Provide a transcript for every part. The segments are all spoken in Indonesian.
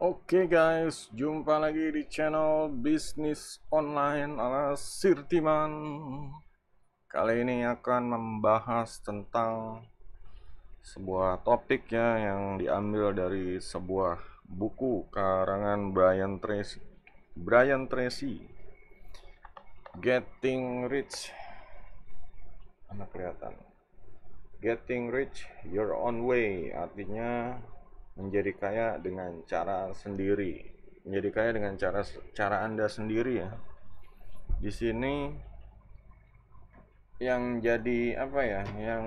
Oke guys, jumpa lagi di channel bisnis online ala Sirtiman. Kali ini akan membahas tentang sebuah topik ya yang diambil dari sebuah buku karangan Brian Tracy. Brian Tracy, Getting Rich. Mana kelihatan? Getting Rich Your Own Way, artinya menjadi kaya dengan cara sendiri. Menjadi kaya dengan cara Anda sendiri ya. Di sini yang jadi apa ya? Yang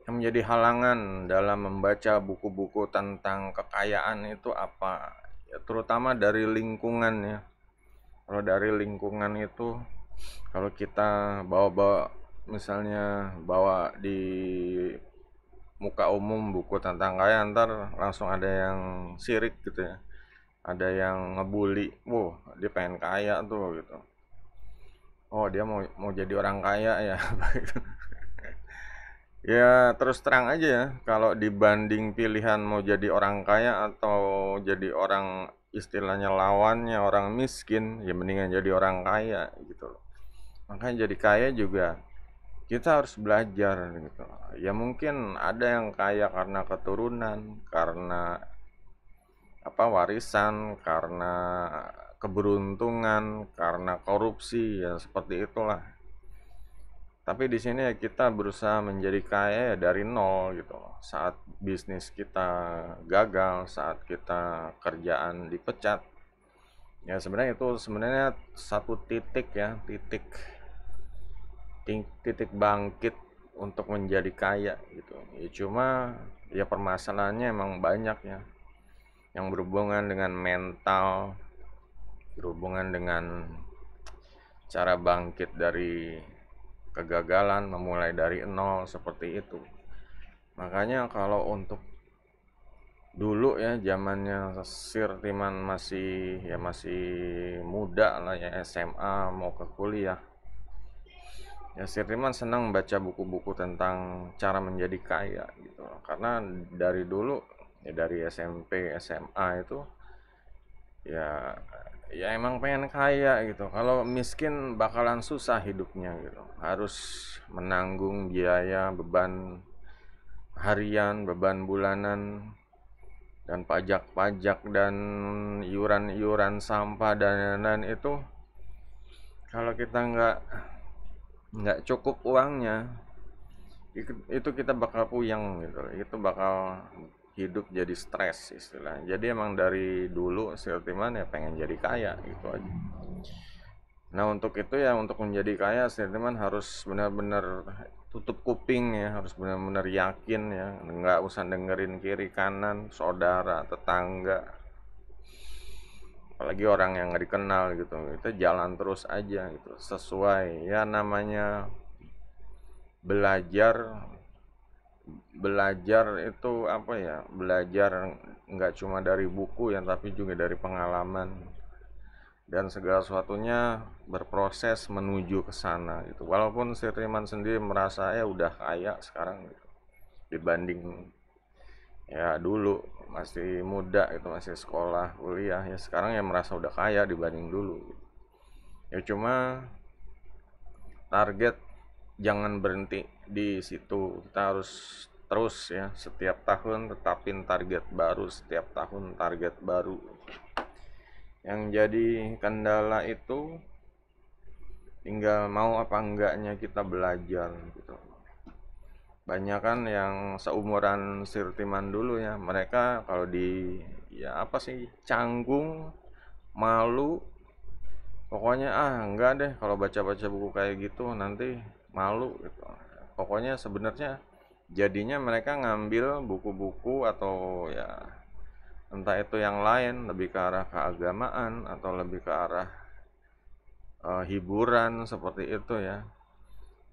menjadi halangan dalam membaca buku-buku tentang kekayaan itu apa? Ya, terutama dari lingkungan ya. Kalau dari lingkungan itu, kalau kita bawa-bawa misalnya bawa di muka umum buku tentang kaya, ntar langsung ada yang sirik gitu ya, ada yang ngebully, wow dia pengen kaya tuh gitu, oh dia mau mau jadi orang kaya ya. Ya terus terang aja ya, kalau dibanding pilihan mau jadi orang kaya atau jadi orang istilahnya lawannya orang miskin, ya mendingan jadi orang kaya gitu loh. Makanya jadi kaya juga kita harus belajar gitu. Ya mungkin ada yang kaya karena keturunan, karena apa warisan, karena keberuntungan, karena korupsi, ya seperti itulah. Tapi di sini ya kita berusaha menjadi kaya ya dari nol gitu loh. Saat bisnis kita gagal, saat kita kerjaan dipecat, ya sebenarnya itu sebenarnya satu titik ya, titik bangkit untuk menjadi kaya gitu. Ya cuma ya permasalahannya emang banyak ya, yang berhubungan dengan mental, berhubungan dengan cara bangkit dari kegagalan, memulai dari nol seperti itu. Makanya kalau untuk dulu ya zamannya Sir Timan masih muda lah ya, SMA mau ke kuliah. Ya Sir Timan senang membaca buku-buku tentang cara menjadi kaya gitu. Karena dari dulu ya dari SMP, SMA itu ya ya emang pengen kaya gitu. Kalau miskin bakalan susah hidupnya gitu. Harus menanggung biaya, beban harian, beban bulanan, dan pajak-pajak dan iuran-iuran sampah dan lain-lain itu. Kalau kita nggak cukup uangnya, itu kita bakal puyeng gitu, itu bakal hidup jadi stres istilahnya. Jadi emang dari dulu Siltiman ya pengen jadi kaya gitu aja. Nah untuk itu ya, untuk menjadi kaya Siltiman harus benar-benar tutup kuping ya, harus benar-benar yakin ya, nggak usah dengerin kiri kanan, saudara, tetangga, apalagi orang yang nggak dikenal gitu. Itu jalan terus aja gitu, sesuai ya namanya belajar. Belajar itu apa ya, belajar nggak cuma dari buku ya, tapi juga dari pengalaman, dan segala sesuatunya berproses menuju ke sana gitu. Walaupun si Riman sendiri merasa ya udah kaya sekarang gitu, dibanding ya dulu masih muda itu, masih sekolah kuliah, ya sekarang ya merasa udah kaya dibanding dulu gitu. Ya cuma target jangan berhenti di situ, kita harus terus ya, setiap tahun tetapin target baru, setiap tahun target baru. Yang jadi kendala itu tinggal mau apa enggaknya kita belajar gitu. Banyak kan yang seumuran Sirtiman dulu ya, mereka kalau di ya apa sih, canggung, malu, pokoknya enggak deh kalau baca-baca buku kayak gitu nanti malu gitu. Pokoknya sebenarnya jadinya mereka ngambil buku-buku atau ya entah itu yang lain, lebih ke arah keagamaan atau lebih ke arah hiburan seperti itu ya,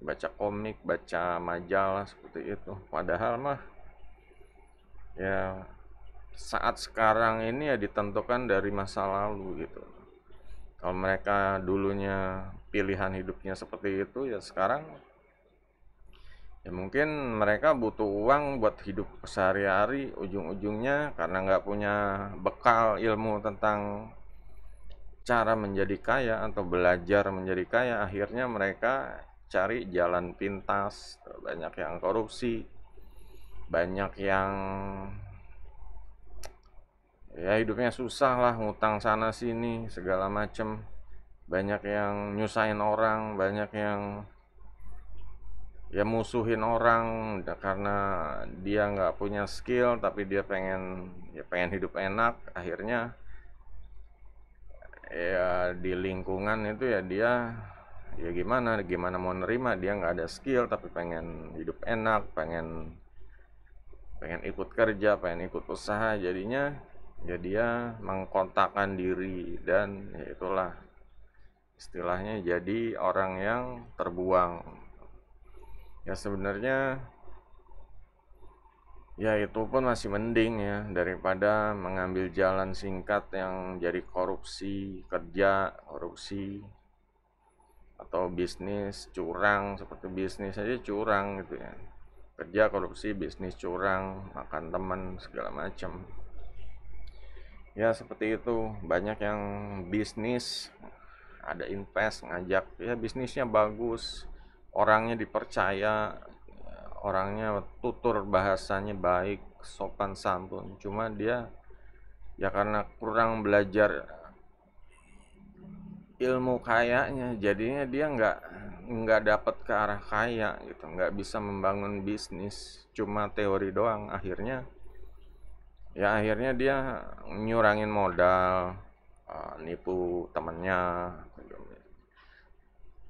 baca komik, baca majalah seperti itu. Padahal mah ya saat sekarang ini ya ditentukan dari masa lalu gitu. Kalau mereka dulunya pilihan hidupnya seperti itu, ya sekarang Ya mungkin mereka butuh uang buat hidup sehari-hari, ujung-ujungnya karena nggak punya bekal ilmu tentang cara menjadi kaya atau belajar menjadi kaya, akhirnya mereka cari jalan pintas, banyak yang korupsi, banyak yang ya hidupnya susah lah, ngutang sana sini segala macem, banyak yang nyusahin orang, banyak yang ya musuhin orang karena dia nggak punya skill tapi dia pengen hidup enak, akhirnya ya di lingkungan itu ya dia ya gimana gimana mau nerima, dia nggak ada skill tapi pengen hidup enak, pengen pengen ikut kerja, pengen ikut usaha, jadinya ya dia mengkontakkan diri dan ya itulah istilahnya jadi orang yang terbuang. Ya sebenarnya ya itu pun masih mending ya daripada mengambil jalan singkat yang jadi korupsi kerja, korupsi atau bisnis curang, seperti bisnis aja curang gitu ya. Kerja korupsi, bisnis curang, makan teman segala macam. Ya seperti itu, banyak yang bisnis ada invest ngajak ya bisnisnya bagus, orangnya dipercaya, orangnya tutur bahasanya baik, sopan santun, cuma dia ya karena kurang belajar ilmu kayanya jadinya dia nggak dapat ke arah kaya gitu, nggak bisa membangun bisnis, cuma teori doang, akhirnya dia nyurangin modal, nipu temennya,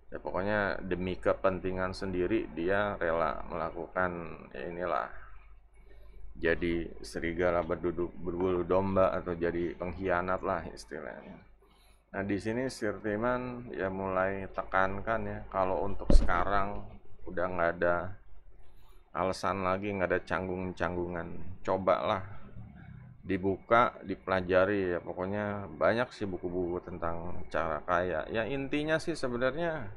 ya pokoknya demi kepentingan sendiri dia rela melakukan ya inilah, jadi serigala berbulu domba atau jadi pengkhianat lah istilahnya. Nah di sini Sirtiman ya mulai tekankan ya kalau untuk sekarang udah nggak ada alasan lagi, nggak ada canggung-canggungan, cobalah dibuka, dipelajari ya, pokoknya banyak sih buku-buku tentang cara kaya. Ya intinya sih sebenarnya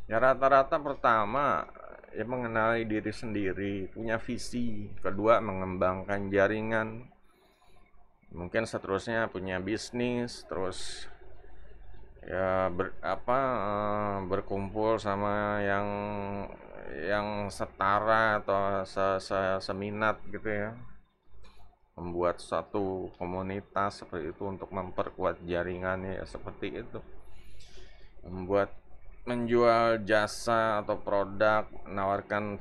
ya rata-rata pertama ya mengenali diri sendiri, punya visi, kedua mengembangkan jaringan, mungkin seterusnya punya bisnis, terus ya berkumpul sama yang setara atau seminat gitu ya, membuat satu komunitas seperti itu untuk memperkuat jaringannya ya seperti itu, membuat menjual jasa atau produk, menawarkan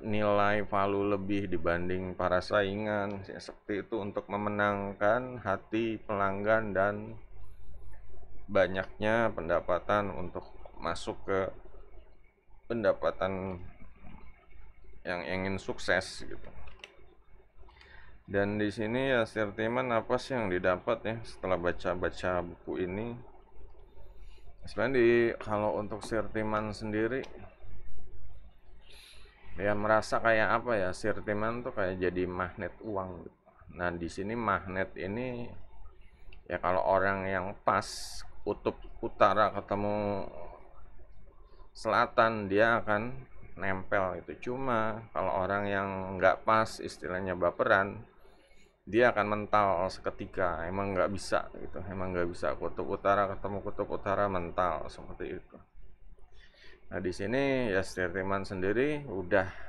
nilai value lebih dibanding para saingan ya, seperti itu untuk memenangkan hati pelanggan dan banyaknya pendapatan untuk masuk ke pendapatan yang ingin sukses gitu. Dan di sini ya Sirtiman apa sih yang didapat ya setelah baca-baca buku ini? Sebenarnya kalau untuk Sirtiman sendiri ya merasa kayak apa ya, Sirtiman tuh kayak jadi magnet uang gitu. Nah di sini magnet ini ya kalau orang yang pas kutub utara ketemu selatan dia akan nempel itu, cuma kalau orang yang nggak pas istilahnya baperan dia akan mental seketika, emang nggak bisa gitu, emang nggak bisa kutub utara ketemu kutub utara mental seperti itu. Nah di sini ya Sirtiman sendiri udah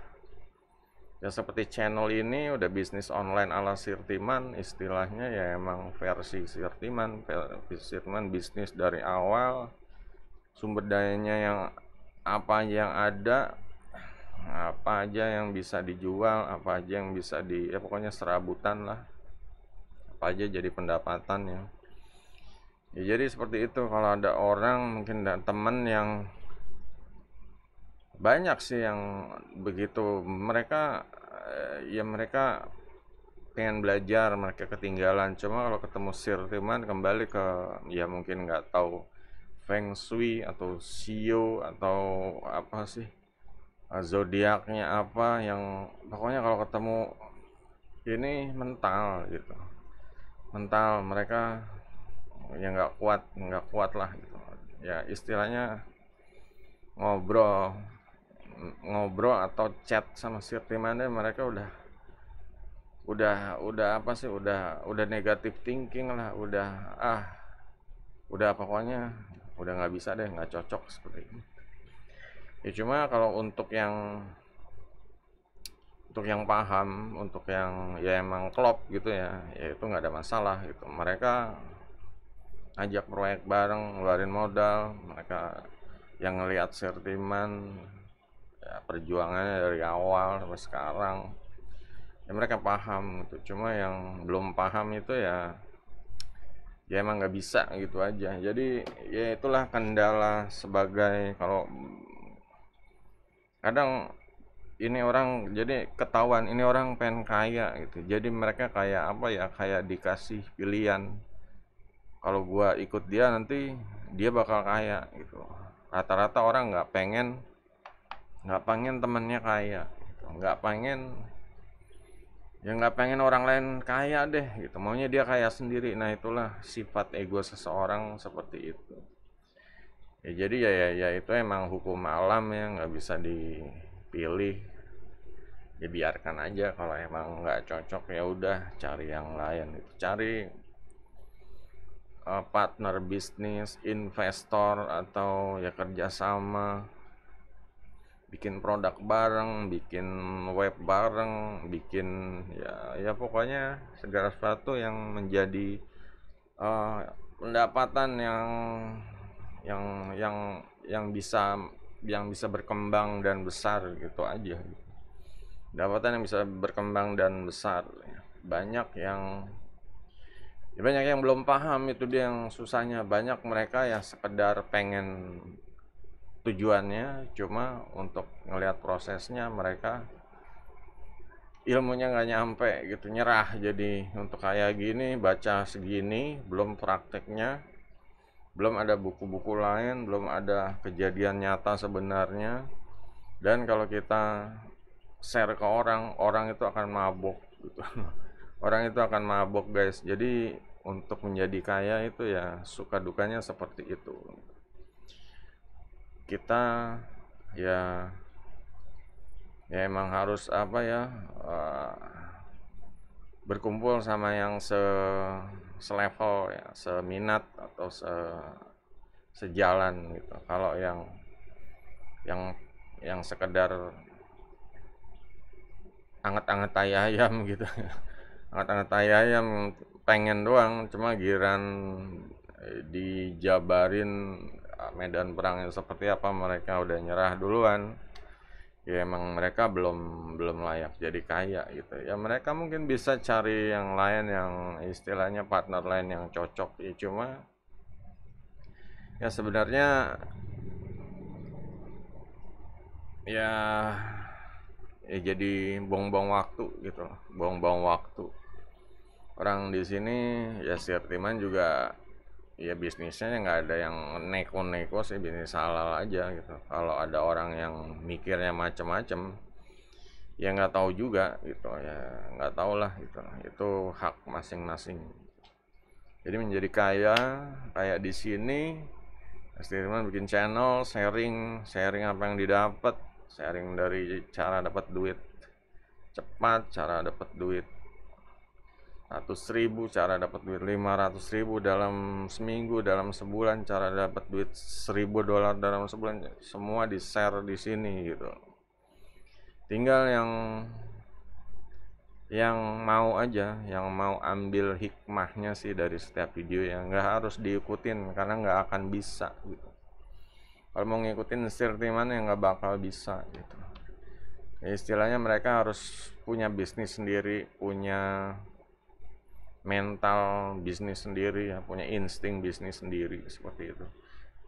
ya seperti channel ini udah bisnis online ala Sirtiman istilahnya, ya emang versi Sirtiman, Sirtiman bisnis dari awal, sumber dayanya yang apa aja yang ada, apa aja yang bisa dijual, apa aja yang bisa di ya pokoknya serabutan lah, apa aja jadi pendapatan ya. Ya jadi seperti itu, kalau ada orang mungkin dan temen yang banyak sih yang begitu, mereka ya mereka pengen belajar, mereka ketinggalan, cuma kalau ketemu Sirtiman kembali ke ya mungkin nggak tahu Feng Shui atau Shio atau apa sih, zodiaknya apa, yang pokoknya kalau ketemu ini mental gitu, mental mereka ya nggak kuat lah gitu ya, istilahnya ngobrol ngobrol atau chat sama sirtimannya, mereka udah apa sih, udah negatif thinking lah, udah pokoknya udah nggak bisa deh, nggak cocok seperti ini. Ya cuma kalau untuk yang paham, untuk yang ya emang klop gitu ya itu nggak ada masalah gitu. Mereka ajak proyek bareng, ngeluarin modal, mereka yang ngelihat Sirtiman ya perjuangannya dari awal sampai sekarang, ya mereka paham gitu. Cuma yang belum paham itu ya emang nggak bisa gitu aja. Jadi ya itulah kendala sebagai, kalau kadang ini orang jadi ketahuan ini orang pengen kaya gitu, jadi mereka kayak apa ya, kayak dikasih pilihan, kalau gua ikut dia nanti dia bakal kaya gitu. Rata-rata orang nggak pengen temennya kaya gitu. Nggak pengen orang lain kaya deh gitu, maunya dia kaya sendiri. Nah itulah sifat ego seseorang seperti itu ya. Jadi ya itu emang hukum alam ya, nggak bisa dipilih. Ya biarkan aja, kalau emang nggak cocok ya udah cari yang lain gitu. Cari partner bisnis, investor, atau ya kerjasama, bikin produk bareng, bikin web bareng, bikin ya pokoknya segala sesuatu yang menjadi uh, pendapatan yang yang yang bisa berkembang dan besar gitu aja. Pendapatan yang bisa berkembang dan besar. Banyak yang belum paham, itu dia yang susahnya. Banyak mereka yang sekedar pengen tujuannya, cuma untuk ngelihat prosesnya mereka ilmunya nggak nyampe gitu, nyerah. Jadi untuk kayak gini, baca segini, belum prakteknya, belum ada buku-buku lain, belum ada kejadian nyata sebenarnya. Dan kalau kita share ke orang itu akan mabok gitu. Orang itu akan mabok guys. Jadi untuk menjadi kaya itu ya suka dukanya seperti itu. Kita ya emang harus apa ya, berkumpul sama yang selevel ya, seminat atau sejalan gitu. Kalau yang yang sekedar anget-anget tai ayam gitu, anget-anget tai ayam, pengen doang, cuma giran dijabarin medan perangnya seperti apa, mereka udah nyerah duluan. Ya emang mereka belum layak jadi kaya gitu ya. Mereka mungkin bisa cari yang lain, yang istilahnya partner lain yang cocok ya. Cuma ya sebenarnya ya jadi buang-buang waktu gitu loh, buang-buang waktu. Orang di sini ya Sirtiman juga ya bisnisnya nggak ada yang neko-neko sih, bisnis halal aja gitu. Kalau ada orang yang mikirnya macem-macem ya nggak tahu juga gitu ya, nggak tahu lah gitu, itu hak masing-masing. Jadi menjadi kaya kayak di sini, Sirtiman bikin channel, sharing apa yang didapat, sharing dari cara dapat duit cepat, cara dapat duit 100.000, cara dapat duit 500.000 dalam seminggu, dalam sebulan, cara dapat duit $1.000 dalam sebulan, semua di share di sini gitu. Tinggal yang mau aja, yang mau ambil hikmahnya sih dari setiap video, yang nggak harus diikutin karena nggak akan bisa gitu. Kalau mau ngikutin Sirtiman ya nggak bakal bisa gitu. Ya, istilahnya mereka harus punya bisnis sendiri, punya mental bisnis sendiri ya, punya insting bisnis sendiri seperti itu.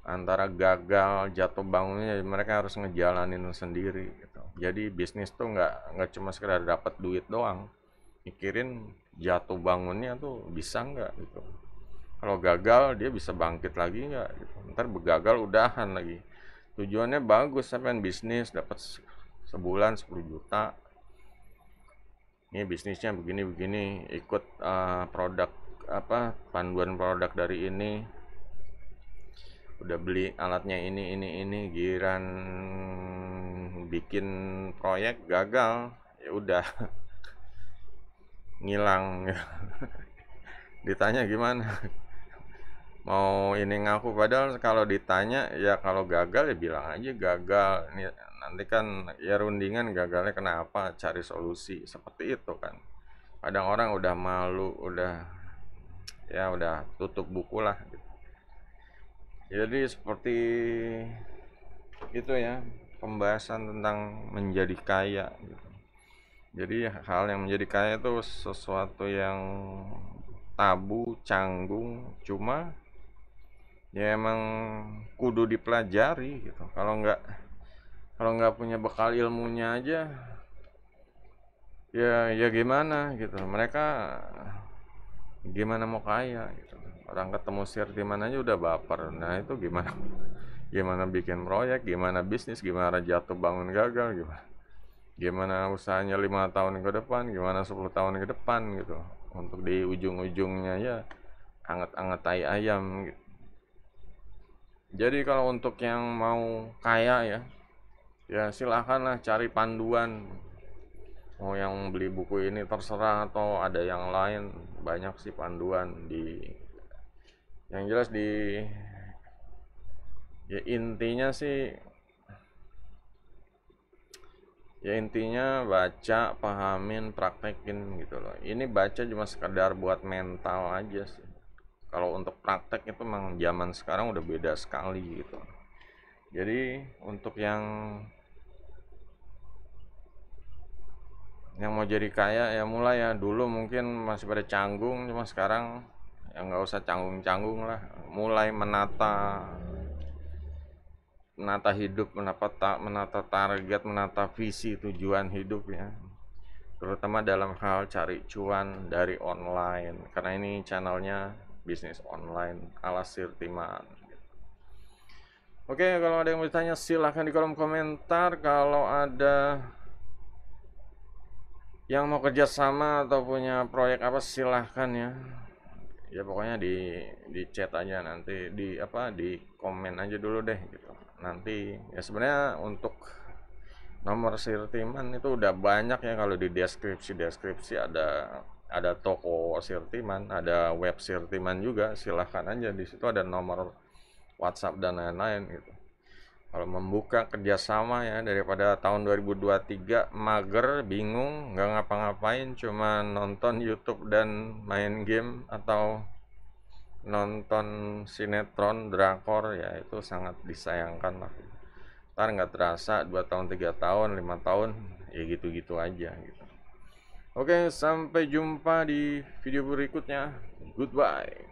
Antara gagal jatuh bangunnya mereka harus ngejalanin sendiri gitu. Jadi bisnis tuh nggak cuma sekedar dapat duit doang, mikirin jatuh bangunnya tuh bisa nggak gitu. Kalau gagal dia bisa bangkit lagi nggak gitu. Ntar begagal udahan lagi. Tujuannya bagus, sampean bisnis dapat sebulan 10 juta, ini bisnisnya begini-begini, ikut produk apa, panduan produk dari ini, udah beli alatnya ini, giran bikin proyek gagal, ya udah ngilang. Ditanya gimana? Mau ini ngaku, padahal kalau ditanya ya kalau gagal ya bilang aja gagal. Ini nanti kan ya rundingan gagalnya kenapa, cari solusi seperti itu kan. Kadang orang udah malu, udah tutup buku lah gitu. Jadi seperti itu ya pembahasan tentang menjadi kaya gitu. Jadi hal yang menjadi kaya itu sesuatu yang tabu, canggung, cuma ya emang kudu dipelajari gitu. Kalau nggak punya bekal ilmunya aja, ya gimana gitu. Mereka gimana mau kaya gitu. Orang ketemu Sirtiman aja udah baper. Nah itu gimana? Gimana bikin proyek, gimana bisnis, gimana jatuh bangun gagal, gimana usahanya 5 tahun ke depan, gimana 10 tahun ke depan gitu. Untuk di ujung-ujungnya ya anget-anget tai ayam gitu. Jadi kalau untuk yang mau kaya ya silakanlah cari panduan. Mau yang beli buku ini terserah atau ada yang lain, banyak sih panduan yang jelas ya intinya baca, pahamin, praktekin gitu loh. Ini baca cuma sekedar buat mental aja sih. Kalau untuk praktek itu memang zaman sekarang udah beda sekali gitu. Jadi untuk yang mau jadi kaya ya mulai ya, dulu mungkin masih pada canggung, cuma sekarang ya nggak usah canggung-canggung lah, mulai menata hidup, menata target, menata visi tujuan hidup ya, terutama dalam hal cari cuan dari online, karena ini channelnya bisnis online ala Sirtiman. Oke, kalau ada yang mau ditanya silahkan di kolom komentar. Kalau ada yang mau kerjasama atau punya proyek apa silahkan ya pokoknya di chat aja, nanti di komen aja dulu deh gitu. Nanti ya sebenarnya untuk nomor Sirtiman itu udah banyak ya, kalau di deskripsi ada toko Sirtiman, ada web Sirtiman juga, silahkan aja, di situ ada nomor WhatsApp dan lain-lain gitu. Kalau membuka kerjasama ya, daripada tahun 2023 mager, bingung, nggak ngapa-ngapain, cuma nonton YouTube dan main game atau nonton sinetron, drakor, ya itu sangat disayangkan lah. Ntar nggak terasa 2 tahun, 3 tahun, 5 tahun, ya gitu-gitu aja gitu. Oke, sampai jumpa di video berikutnya. Goodbye.